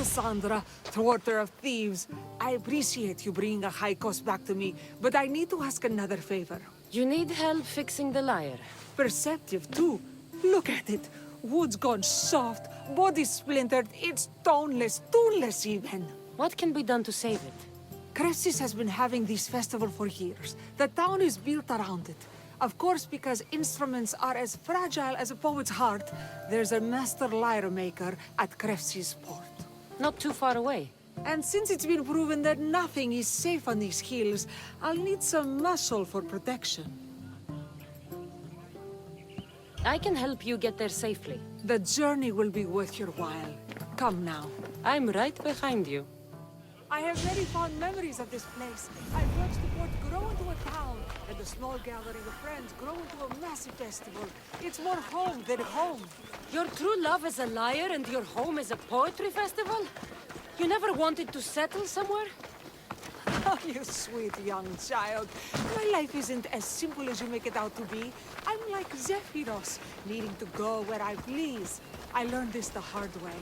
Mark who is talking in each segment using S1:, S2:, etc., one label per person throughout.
S1: Cassandra, thwarter of thieves. I appreciate you bringing a high cost back to me, but I need to ask another favor.
S2: You need help fixing the lyre.
S1: Perceptive, too. Look at it. Wood's gone soft, body splintered, it's toneless, tooless even.
S2: What can be done to save it?
S1: Cressis has been having this festival for years. The town is built around it. Of course, because instruments are as fragile as a poet's heart, there's a master lyre maker at Cressis port.
S2: Not too far away.
S1: And since it's been proven that nothing is safe on these hills, I'll need some muscle for protection.
S2: I can help you get there safely.
S1: The journey will be worth your while. Come now.
S2: I'm right behind you.
S1: I have very fond memories of this place. I've watched the port grow into a town, and a small gathering of friends grow into a massive festival. It's more home than home.
S2: Your true love is a lyre and your home is a poetry festival? You never wanted to settle somewhere?
S1: Oh, you sweet young child. My life isn't as simple as you make it out to be. I'm like Zephyros, needing to go where I please. I learned this the hard way.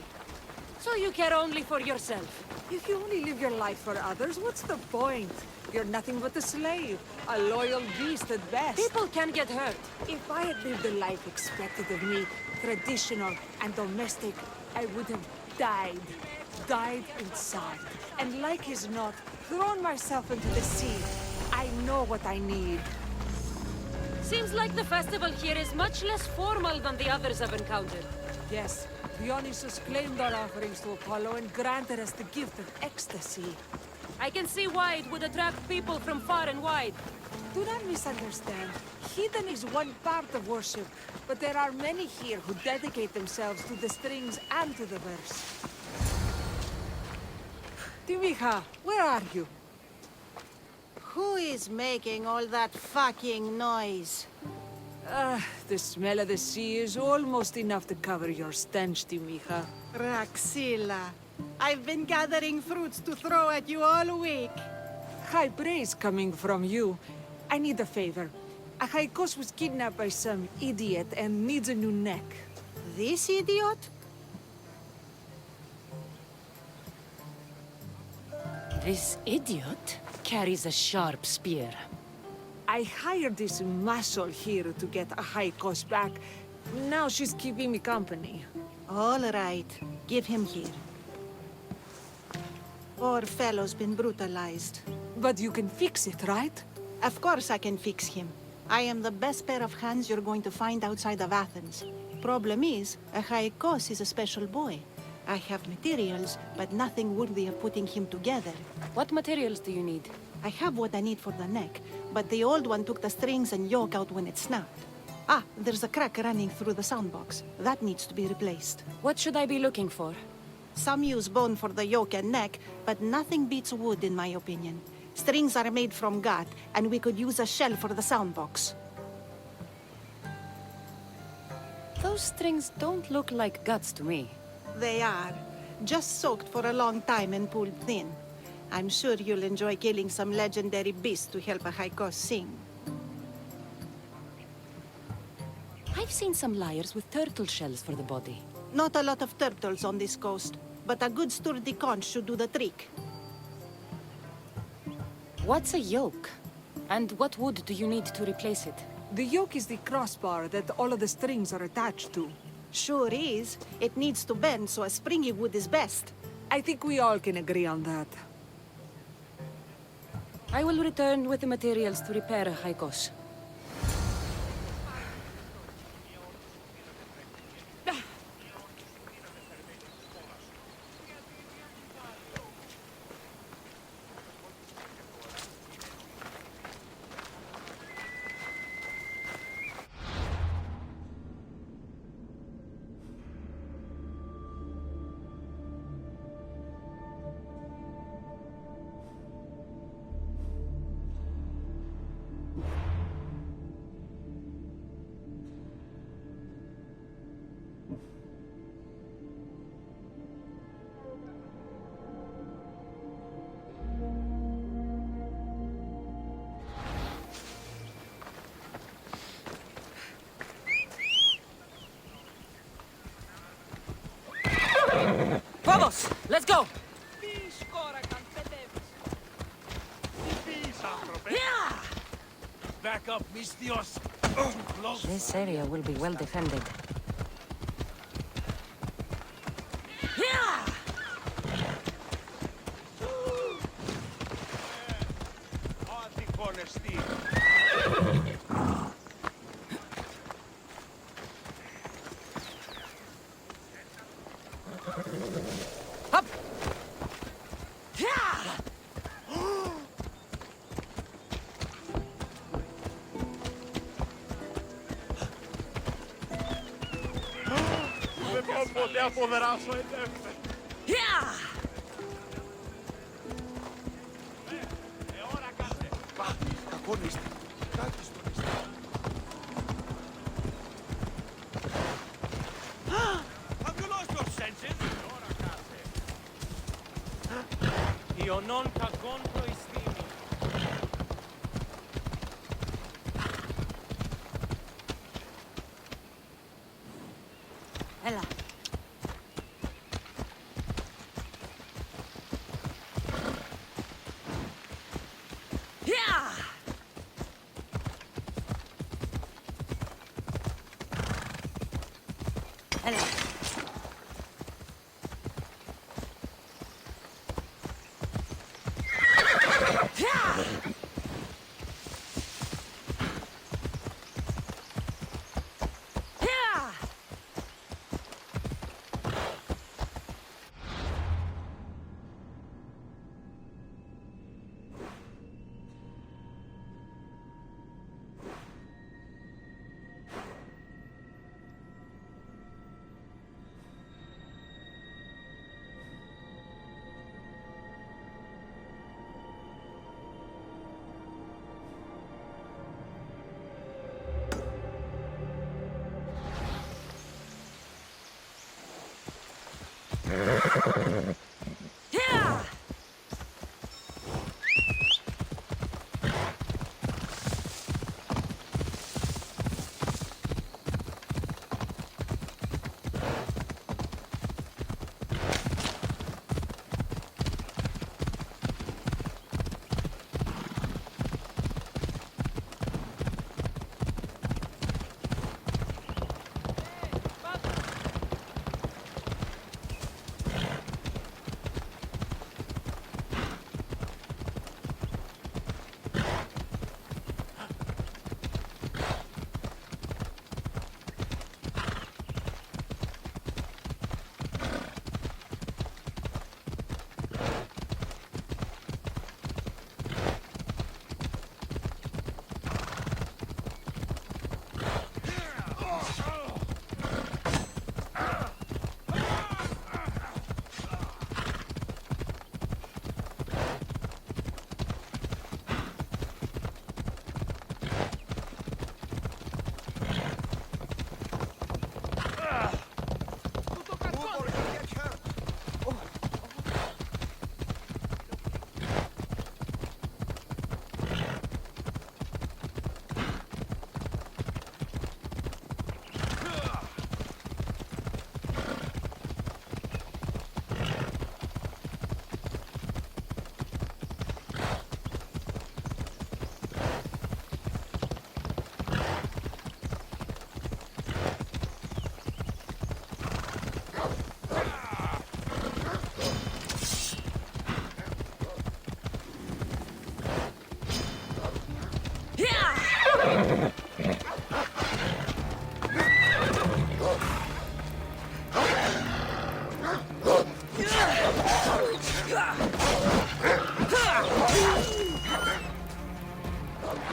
S2: So you care only for yourself?
S1: If you only live your life for others, what's the point? You're nothing but a slave, a loyal beast at best.
S2: People can get hurt.
S1: If I had lived the life expected of me, traditional and domestic, I would have died. Died inside. And like as not, thrown myself into the sea. I know what I need.
S2: Seems like the festival here is much less formal than the others I've encountered.
S1: Yes, Dionysus claimed our offerings to Apollo and granted us the gift of ecstasy.
S2: I can see why it would attract people from far and wide.
S1: Do not misunderstand. Heathen is one part of worship, but there are many here who dedicate themselves to the strings and to the verse. Timiha, where are you?
S3: Who is making all that fucking noise?
S1: The smell of the sea is almost enough to cover your stench, Timiha.
S3: Raxila, I've been gathering fruits to throw at you all week.
S1: High praise coming from you. I need a favor. Achaikos was kidnapped by some idiot and needs a new neck.
S3: This idiot?
S2: This idiot carries a sharp spear.
S1: I hired this muscle here to get Achaikos back. Now she's keeping me company.
S3: All right, give him here. Poor fellow's been brutalized.
S1: But you can fix it, right?
S3: Of course I can fix him. I am the best pair of hands you're going to find outside of Athens. Problem is, Achaikos is a special boy. I have materials, but nothing worthy of putting him together.
S2: What materials do you need?
S3: I have what I need for the neck, but the old one took the strings and yoke out when it snapped. Ah, there's a crack running through the soundbox. That needs to be replaced.
S2: What should I be looking for?
S3: Some use bone for the yoke and neck, but nothing beats wood in my opinion. Strings are made from gut, and we could use a shell for the soundbox.
S2: Those strings don't look like guts to me.
S3: They are. Just soaked for a long time and pulled thin. I'm sure you'll enjoy killing some legendary beasts to help Achaikos sing.
S2: I've seen some lyres with turtle shells for the body.
S3: Not a lot of turtles on this coast, but a good sturdy conch should do the trick.
S2: What's a yoke? And what wood do you need to replace it?
S1: The yoke is the crossbar that all of the strings are attached to.
S3: Sure is. It needs to bend, so a springy wood is best.
S1: I think we all can agree on that.
S2: I will return with the materials to repair Achaikos.
S4: back up, Mistios. Too close.
S2: This area will be well defended. Up!
S4: Δεν μπορώ ποτέ αποδράσω ελεύθερα. Ώρα κάτε. Πάτε, κακονίστε. Κάτι στο νηστή. Have you lost your senses? Ώρα κάτε. Ιωνών κακών προϊστήμη.
S2: Έλα. Έλα.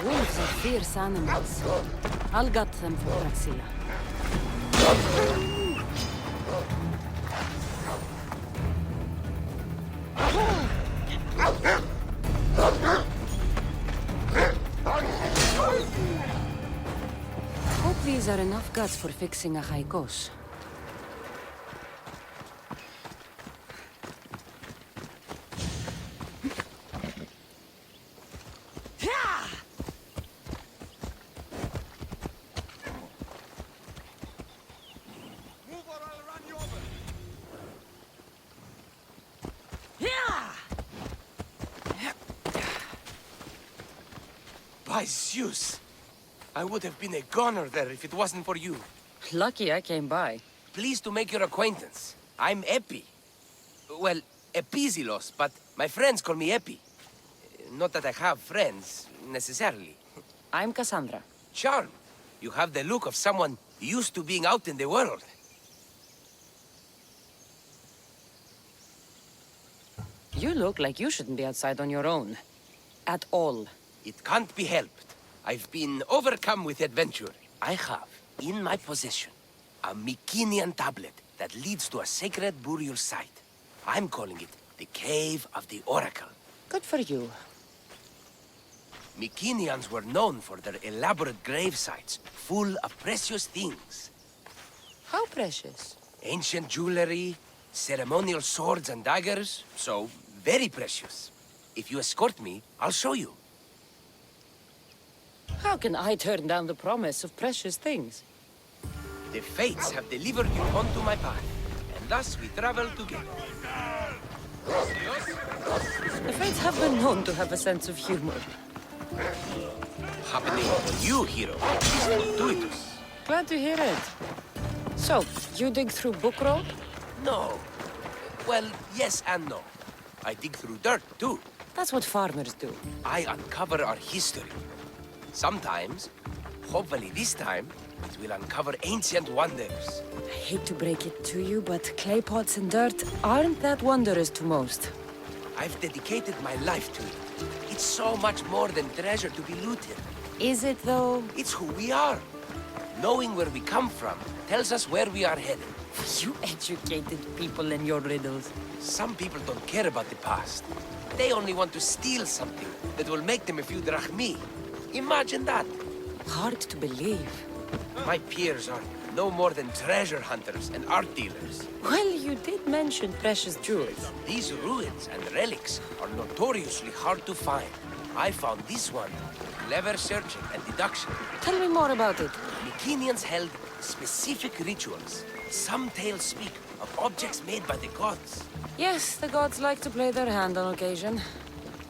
S2: Wolves are fierce animals. I'll gut them for Praxilla. Hope these are enough guts for fixing a haikos.
S4: By Zeus!
S5: I would have been a goner there if it wasn't for you.
S2: Lucky I came by.
S5: Pleased to make your acquaintance. I'm Epi. Well, Epizilos, but my friends call me Epi. Not that I have friends, necessarily.
S2: I'm Cassandra.
S5: Charm. You have the look of someone used to being out in the world.
S2: You look like you shouldn't be outside on your own. At all.
S5: It can't be helped. I've been overcome with adventure. I have, in my possession, a Mycenaean tablet that leads to a sacred burial site. I'm calling it the Cave of the Oracle.
S2: Good for you.
S5: Mycenaeans were known for their elaborate grave sites, full of precious things.
S2: How precious.
S5: Ancient jewelry, ceremonial swords and daggers, so very precious. If you escort me, I'll show you.
S2: How can I turn down the promise of precious things?
S5: The fates have delivered you onto my path, and thus we travel together.
S2: The fates have been known to have a sense of humor.
S5: Happening to you, hero, is fortuitous.
S2: Glad to hear it. So, you dig through book roll?
S5: No. Well, yes and no. I dig through dirt, too.
S2: That's what farmers do.
S5: I uncover our history. Sometimes, hopefully this time, it will uncover ancient wonders.
S2: I hate to break it to you, but clay pots and dirt aren't that wondrous to most.
S5: I've dedicated my life to it. It's so much more than treasure to be looted.
S2: Is it, though?
S5: It's who we are. Knowing where we come from tells us where we are headed.
S2: You educated people and your riddles.
S5: Some people don't care about the past. They only want to steal something that will make them a few drachmi. Imagine that.
S2: Hard to believe.
S5: My peers are no more than treasure hunters and art dealers.
S2: Well, you did mention precious jewels.
S5: These ruins and relics are notoriously hard to find. I found this one. Clever searching and deduction.
S2: Tell me more about it.
S5: Mycenaeans held specific rituals. Some tales speak of objects made by the gods.
S2: Yes, the gods like to play their hand on occasion.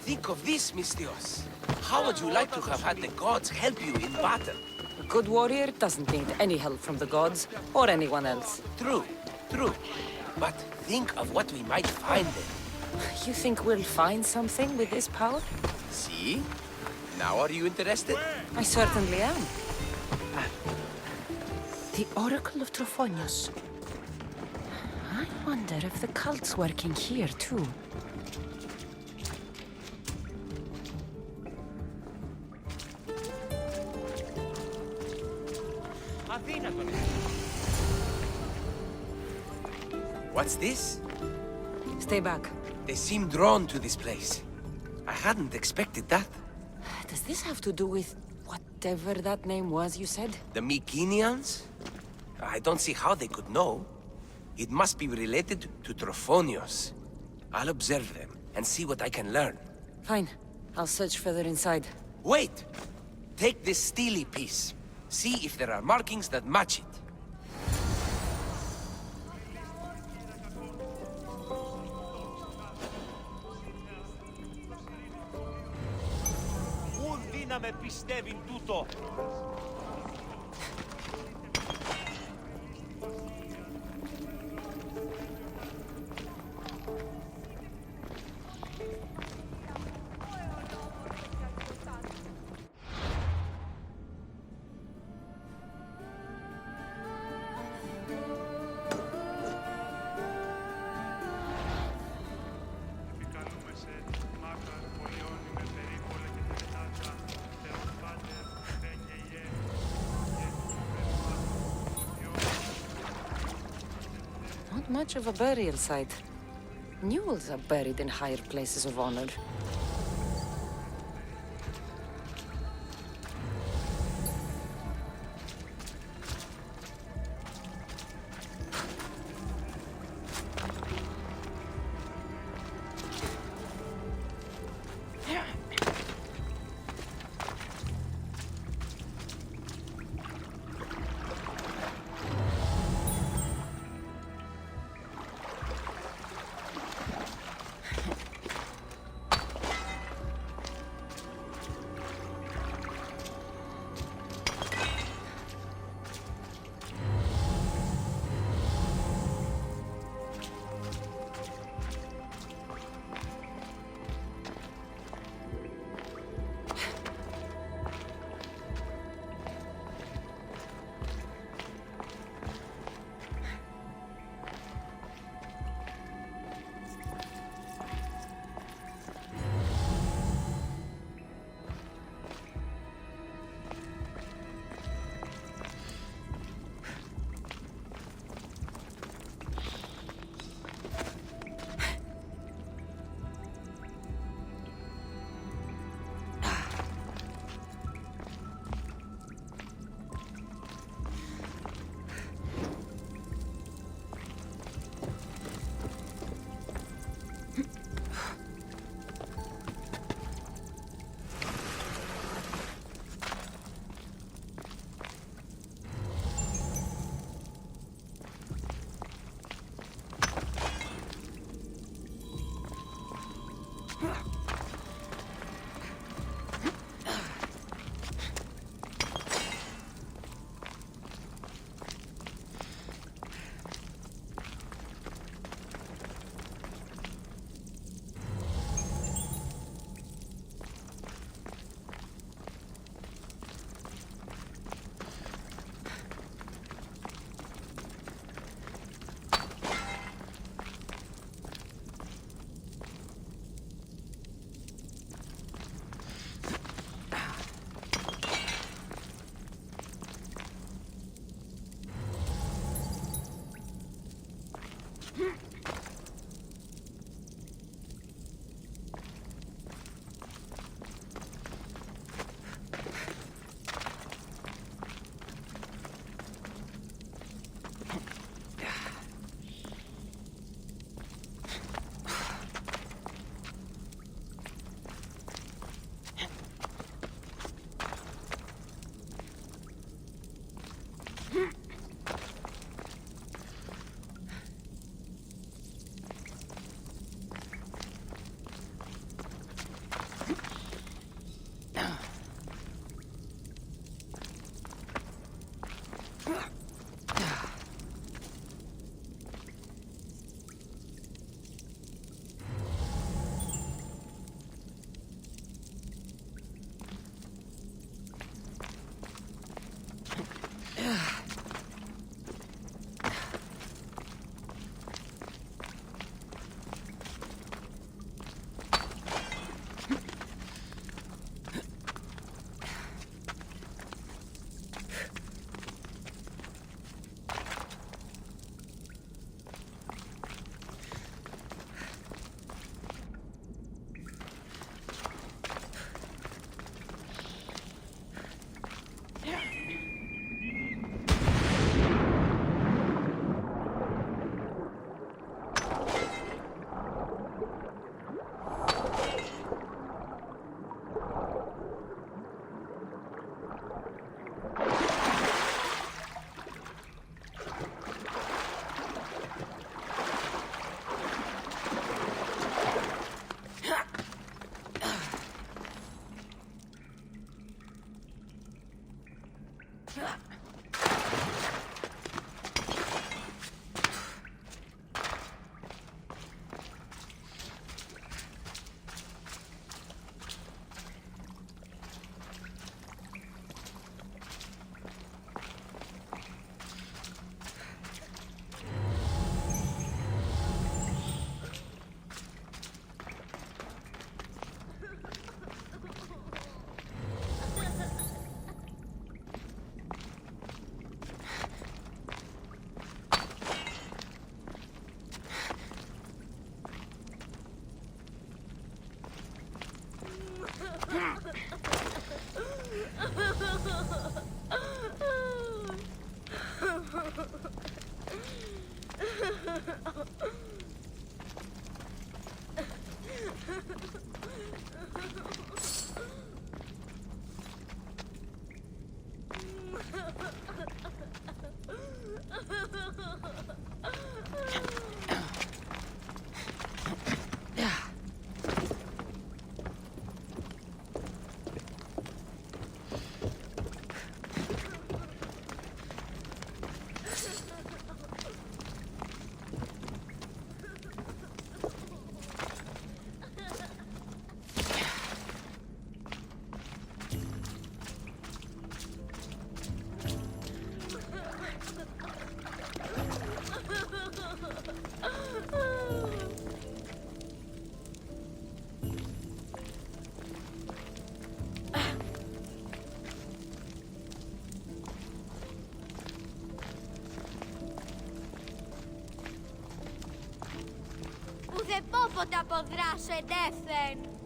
S5: Think of this, Mystios. How would you like to have had the gods help you in battle?
S2: A good warrior doesn't need any help from the gods, or anyone else.
S5: True, true. But think of what we might find there.
S2: You think we'll find something with this power?
S5: See? Now are you interested?
S2: I certainly am. The Oracle of Trophonius. I wonder if the cult's working here, too.
S5: What's this?
S2: Stay back.
S5: They seem drawn to this place. I hadn't expected that.
S2: Does this have to do with whatever that name was you said?
S5: The Mycenaeans? I don't see how they could know. It must be related to Trophonius. I'll observe them and see what I can learn.
S2: Fine. I'll search further inside.
S5: Wait! Take this steely piece. See if there are markings that match it.
S4: Ούν να με πιστεύει τούτο.
S2: Not much of a burial site. Mules are buried in higher places of honor.
S6: Ουδεπόποτε αποδράσω εντεύθεν.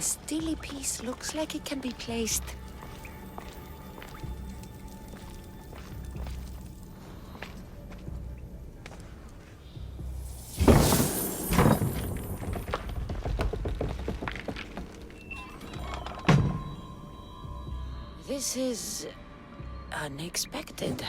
S7: stilly piece looks like it can be placed. This is unexpected.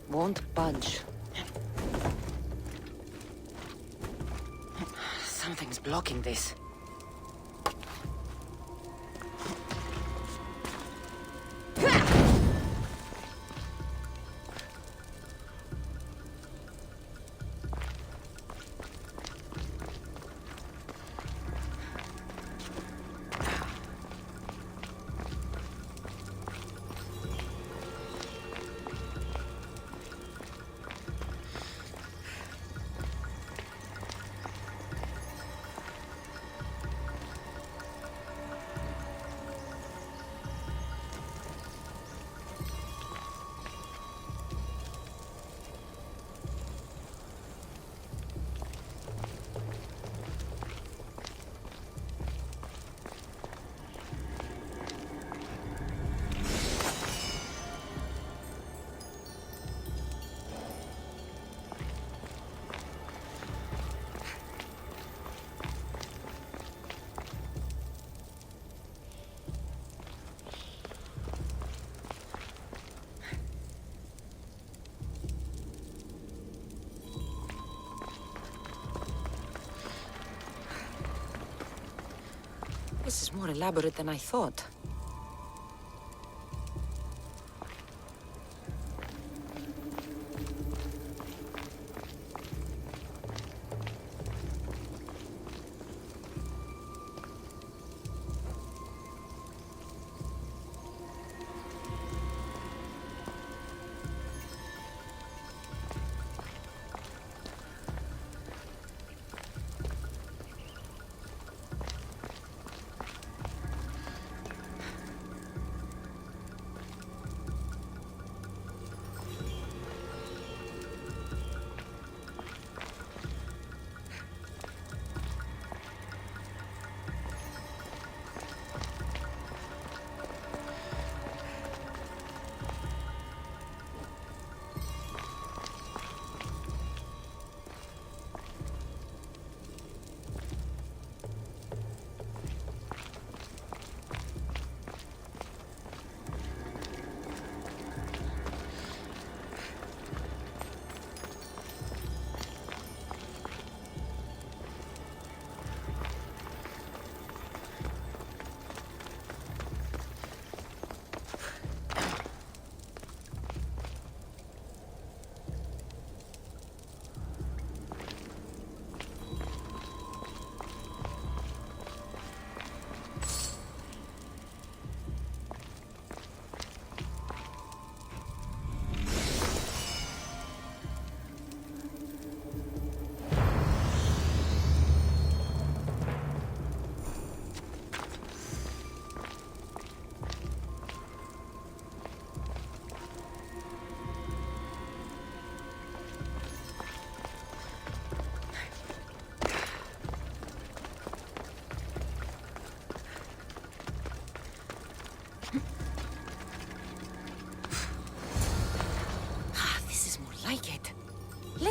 S7: Won't budge. Something's blocking this. This is more elaborate than I thought.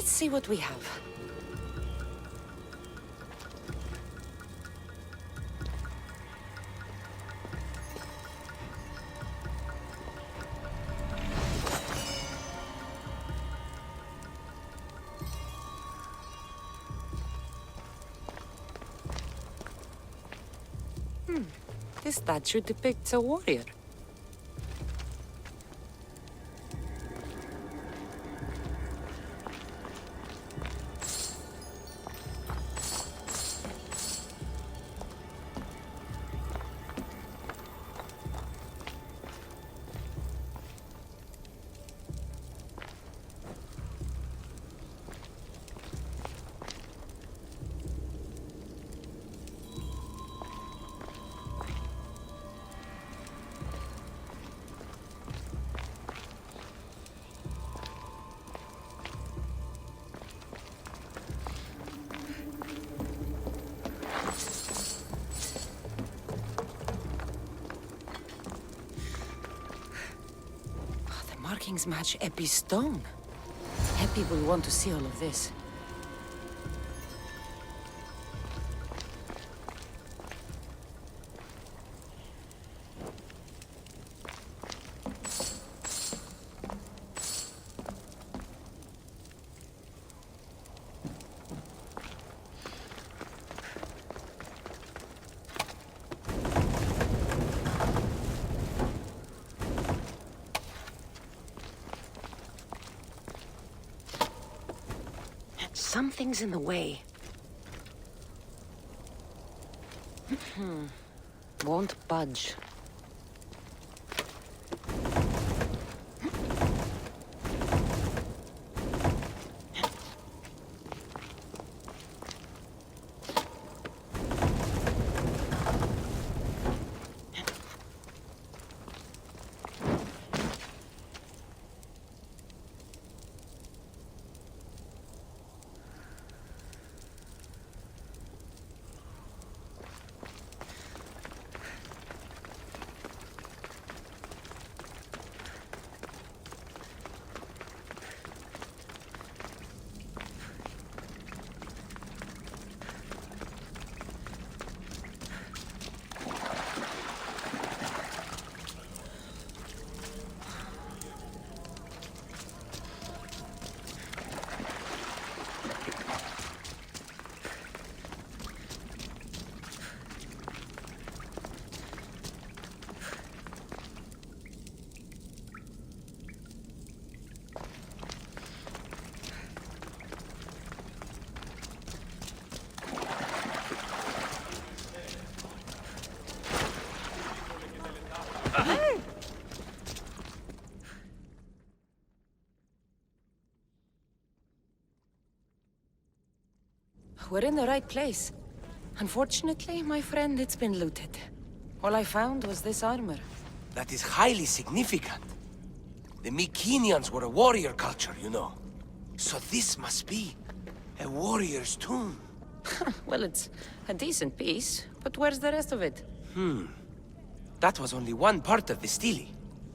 S7: Let's see what we have. This statue depicts a warrior. Markings match Epi's stone. Epi will want to see all of this. Something's in the way. Won't budge. We're in the right place. Unfortunately, my friend, it's been looted. All I found was this armor.
S5: That is highly significant. The Mycenaeans were a warrior culture, you know. So this must be a warrior's tomb.
S7: Well, it's a decent piece, but where's the rest of it?
S5: That was only one part of the stele.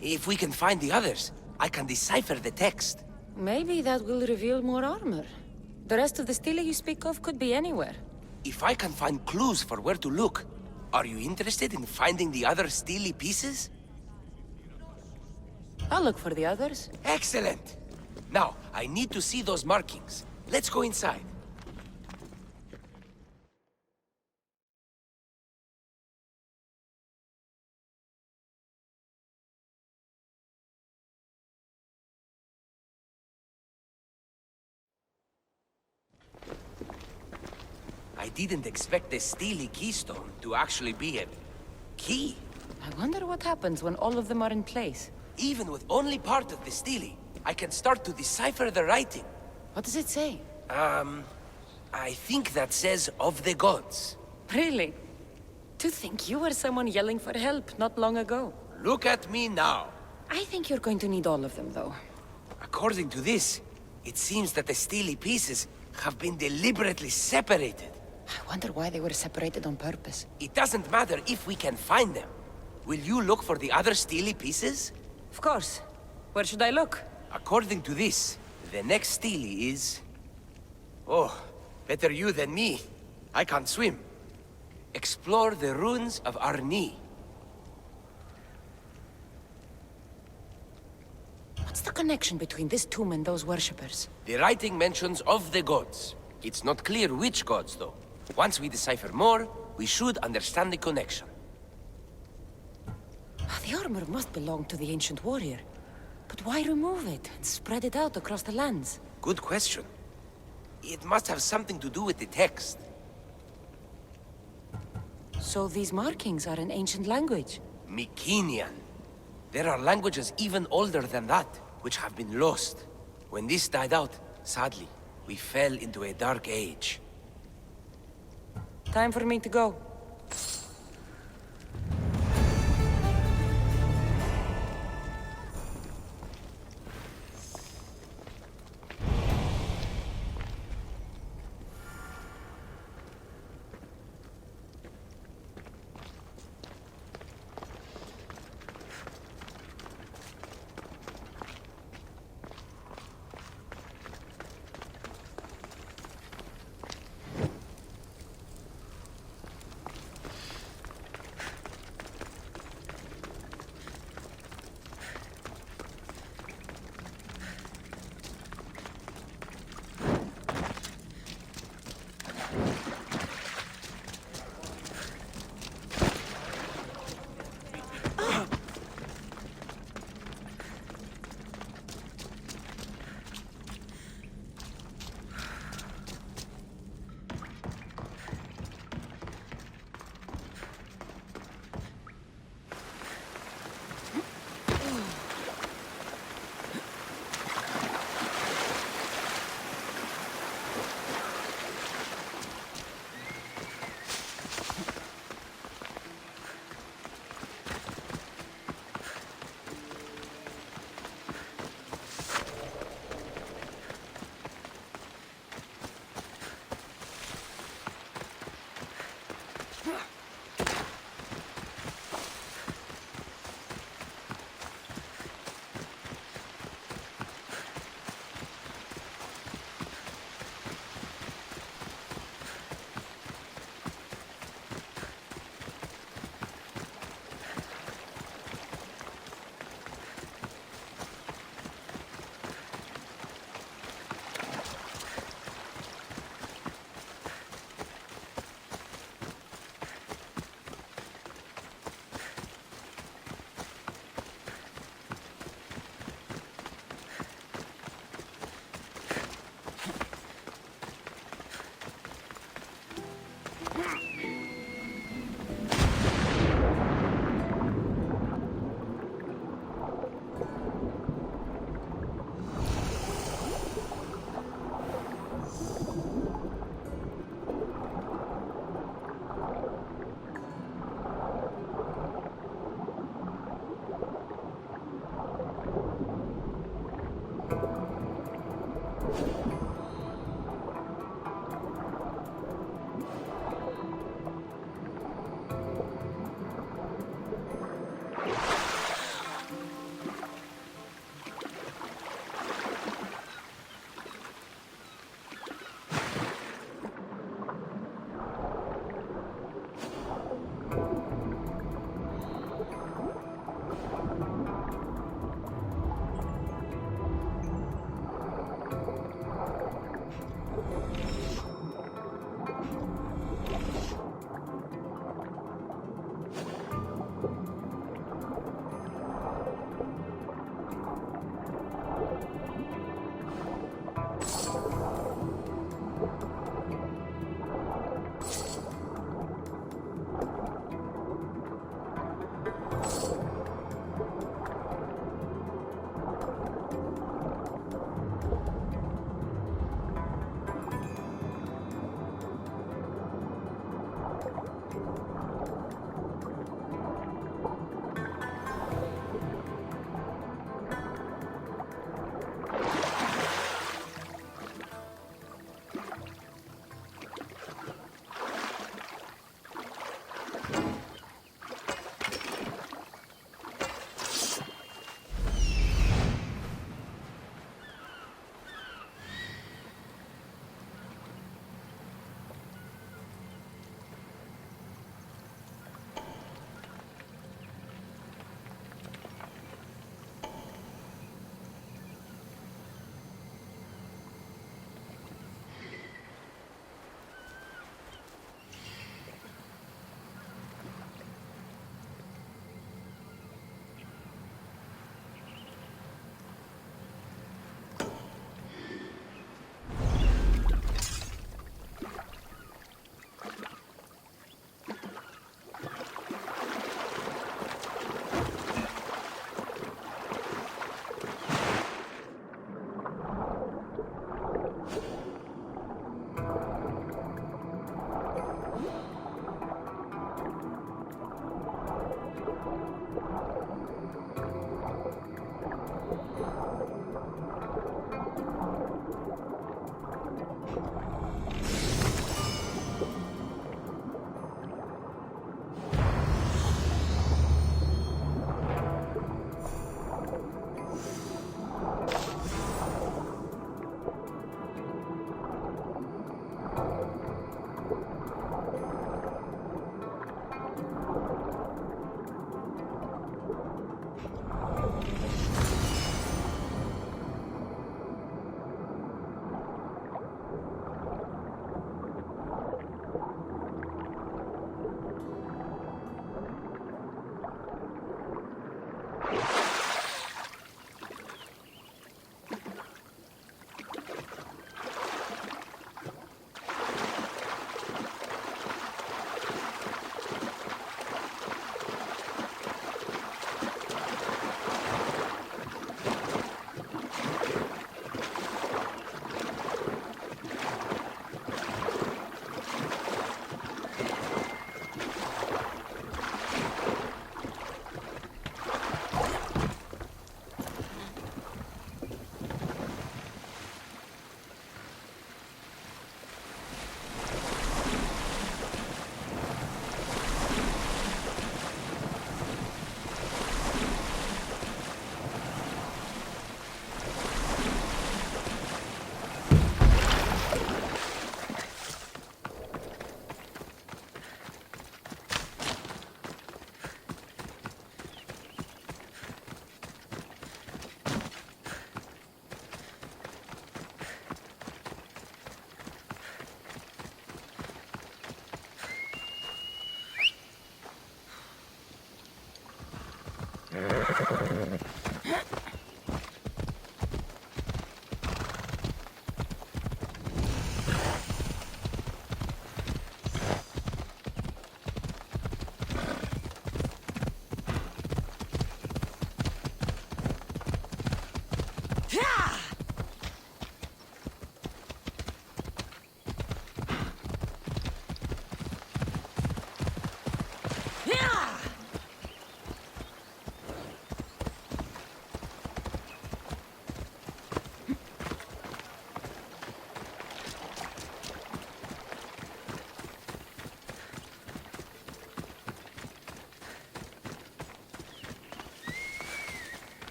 S5: If we can find the others, I can decipher the text.
S7: Maybe that will reveal more armor. The rest of the stele you speak of could be anywhere.
S5: If I can find clues for where to look, are you interested in finding the other stele pieces?
S7: I'll look for the others.
S5: Excellent! Now, I need to see those markings. Let's go inside. I didn't expect the stele keystone to actually be a key.
S7: I wonder what happens when all of them are in place.
S5: Even with only part of the stele, I can start to decipher the writing.
S7: What does it say?
S5: I think that says of the gods.
S7: Really? To think you were someone yelling for help not long ago.
S5: Look at me now.
S7: I think you're going to need all of them, though.
S5: According to this, it seems that the stele pieces have been deliberately separated.
S7: I wonder why they were separated on purpose.
S5: It doesn't matter if we can find them. Will you look for the other stele pieces?
S7: Of course. Where should I look?
S5: According to this, the next stele is Oh, better you than me. I can't swim. Explore the ruins of Arni.
S7: What's the connection between this tomb and those worshippers?
S5: The writing mentions of the gods. It's not clear which gods, though. Once we decipher more, we should understand the connection.
S7: The armor must belong to the ancient warrior. But why remove it and spread it out across the lands?
S5: Good question. It must have something to do with the text.
S7: So these markings are in ancient language?
S5: Mycenaean. There are languages even older than that, which have been lost. When this died out, sadly, we fell into a dark age.
S7: Time for me to go.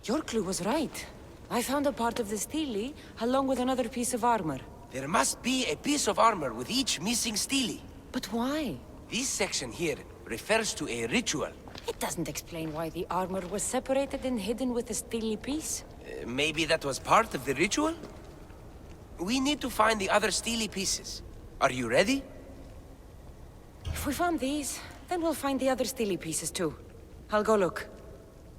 S7: Your clue was right. I found a part of the stele, along with another piece of armor.
S5: There must be a piece of armor with each missing stele.
S7: But why?
S5: This section here refers to a ritual.
S7: It doesn't explain why the armor was separated and hidden with a stele piece.
S5: Maybe that was part of the ritual? We need to find the other stele pieces. Are you ready?
S7: If we found these, then we'll find the other stele pieces too. I'll go look.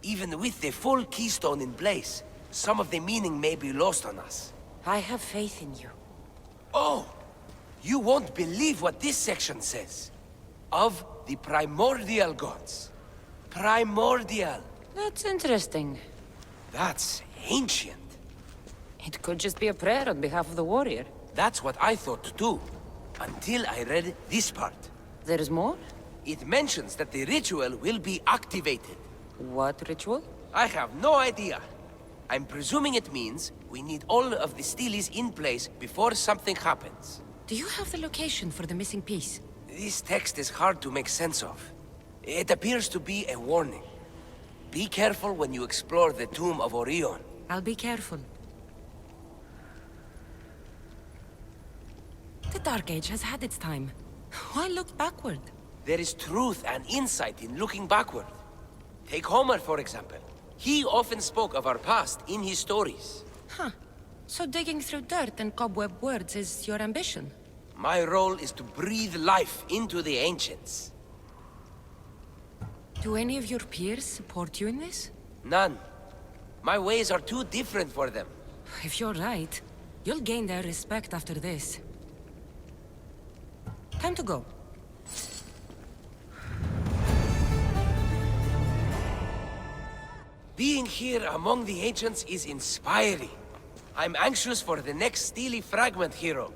S5: Even with the full keystone in place, some of the meaning may be lost on us.
S7: I have faith in you.
S5: Oh! You won't believe what this section says. Of the primordial gods. Primordial.
S7: That's interesting.
S5: That's ancient.
S7: It could just be a prayer on behalf of the warrior.
S5: That's what I thought too. Until I read this part.
S7: There's more?
S5: It mentions that the ritual will be activated.
S7: What ritual?
S5: I have no idea. I'm presuming it means we need all of the steles in place before something happens.
S7: Do you have the location for the missing piece?
S5: This text is hard to make sense of. It appears to be a warning. Be careful when you explore the tomb of Orion.
S7: I'll be careful. The Dark Age has had its time. Why look backward?
S5: There is truth and insight in looking backward. Take Homer, for example. He often spoke of our past in his stories.
S7: Huh. So digging through dirt and cobweb words is your ambition?
S5: My role is to breathe life into the ancients.
S7: Do any of your peers support you in this?
S5: None. My ways are too different for them.
S7: If you're right, you'll gain their respect after this. Time to go.
S5: Being here among the ancients is inspiring. I'm anxious for the next steely fragment, hero.